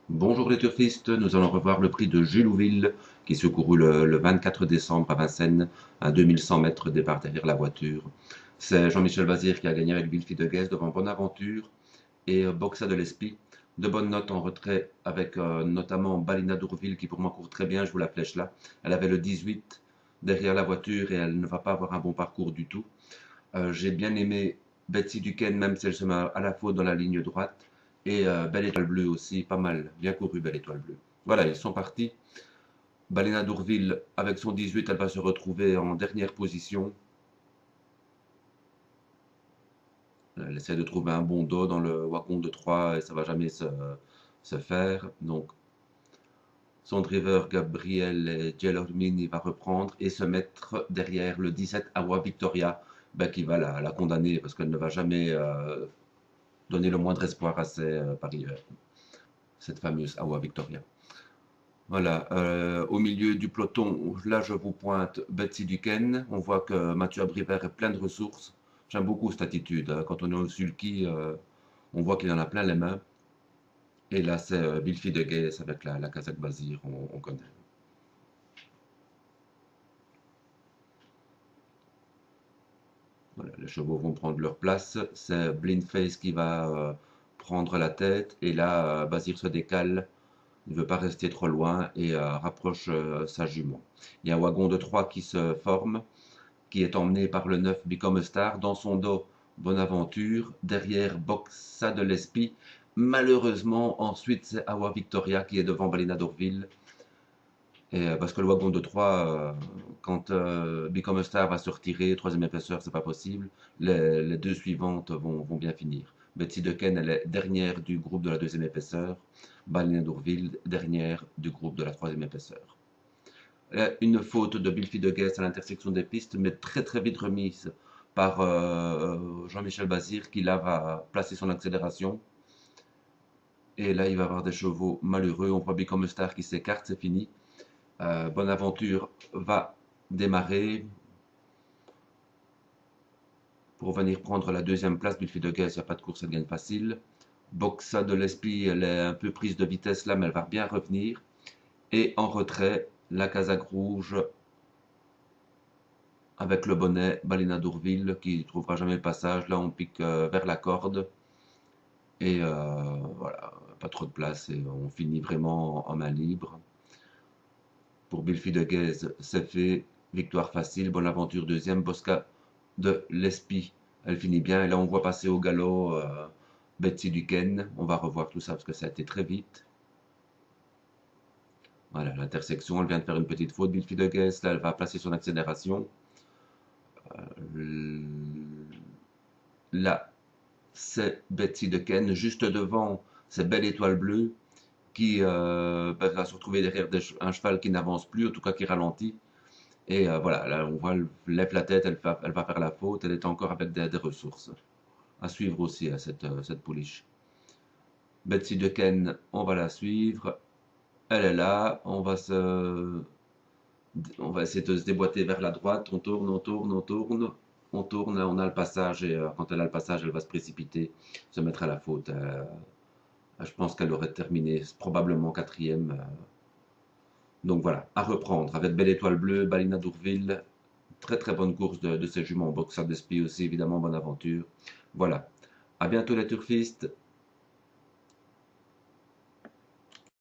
Bonjour les turfistes, nous allons revoir le prix de Julouville qui se courut le 24 décembre à Vincennes, à 2100 mètres départ derrière la voiture. C'est Jean-Michel Bazir qui a gagné avec Wilfried de Guest devant Bonaventure et Boxa de l'Espy. De bonnes notes en retrait avec notamment Balina Dourville qui pour moi court très bien, je vous la flèche là. Elle avait le 18 derrière la voiture et elle ne va pas avoir un bon parcours du tout. J'ai bien aimé Betsy Duquesne, même si elle se met à la faute dans la ligne droite. Et Belle Étoile Bleue aussi, pas mal. Bien couru, Belle Étoile Bleue. Voilà, ils sont partis. Balena Dourville, avec son 18, elle va se retrouver en dernière position. Elle essaie de trouver un bon dos dans le wagon de 3 et ça va jamais se faire. Donc, son driver Gabriel Gelormini va reprendre et se mettre derrière le 17 Awa Victoria, ben, qui va la condamner parce qu'elle ne va jamais donner le moindre espoir à ses parieurs, cette fameuse Awa Victoria. Voilà, au milieu du peloton, là je vous pointe Betsy Duquesne. On voit que Mathieu Abrivert est plein de ressources. J'aime beaucoup cette attitude, hein. Quand on est au sulky, on voit qu'il en a plein les mains. Et là, c'est Wilfried de Guest avec la casaque Bazir, on connaît. Voilà, les chevaux vont prendre leur place. C'est Blindface qui va prendre la tête. Et là, Bazir se décale. Il ne veut pas rester trop loin et rapproche sa jument. Il y a un wagon de 3 qui se forme, qui est emmené par le 9 Become a Star. Dans son dos, Bonaventure. Derrière, Boxa de l'Espy. Malheureusement, ensuite, c'est Awa Victoria qui est devant Balina d'Orville. Et, parce que le wagon de 3, quand Become a Star va se retirer, troisième épaisseur, c'est pas possible. Les deux suivantes vont bien finir. Betsy Dequesne, elle est dernière du groupe de la deuxième épaisseur. Balina d'Orville, dernière du groupe de la troisième épaisseur. Une faute de Bilfi de Guest à l'intersection des pistes, mais très très vite remise par Jean-Michel Bazir qui là va placer son accélération. Et là, il va avoir des chevaux malheureux. On voit Become a Star qui s'écarte, c'est fini. Bonaventure va démarrer pour venir prendre la deuxième place. Bilfi de Guest, il n'y a pas de course, elle gagne facile. Boxa de l'Espy, elle est un peu prise de vitesse là, mais elle va bien revenir. Et en retrait, la casaque rouge avec le bonnet Balina d'Ourville qui ne trouvera jamais le passage. Là, on pique vers la corde et voilà, pas trop de place et on finit vraiment en main libre. Pour Bilfi de Guèze, c'est fait. Victoire facile. Bonaventure deuxième. Bosca de l'Espy, elle finit bien. Et là, on voit passer au galop Betsy Duquesne. On va revoir tout ça parce que ça a été très vite. Voilà, l'intersection, elle vient de faire une petite faute. Bilfi de Guèze, là, elle va placer son accélération. Là, c'est Betsy de Ken. Juste devant, c'est Belle Étoile Bleue qui va se retrouver derrière un cheval qui n'avance plus, en tout cas qui ralentit. Et voilà, là on voit, elle lève la tête, elle va faire la faute, elle est encore avec des ressources. À suivre aussi à cette pouliche. Betsy de Ken, on va la suivre. Elle est là, on va essayer de se déboîter vers la droite, on tourne, on tourne, on tourne, on tourne, on a le passage et quand elle a le passage, elle va se précipiter, se mettre à la faute. Je pense qu'elle aurait terminé probablement quatrième. Donc voilà, à reprendre avec Belle Étoile Bleue, Balina d'Ourville. Très très bonne course de ces juments. Boxer d'Esprit aussi, évidemment, bonne aventure. Voilà. À bientôt les turfistes.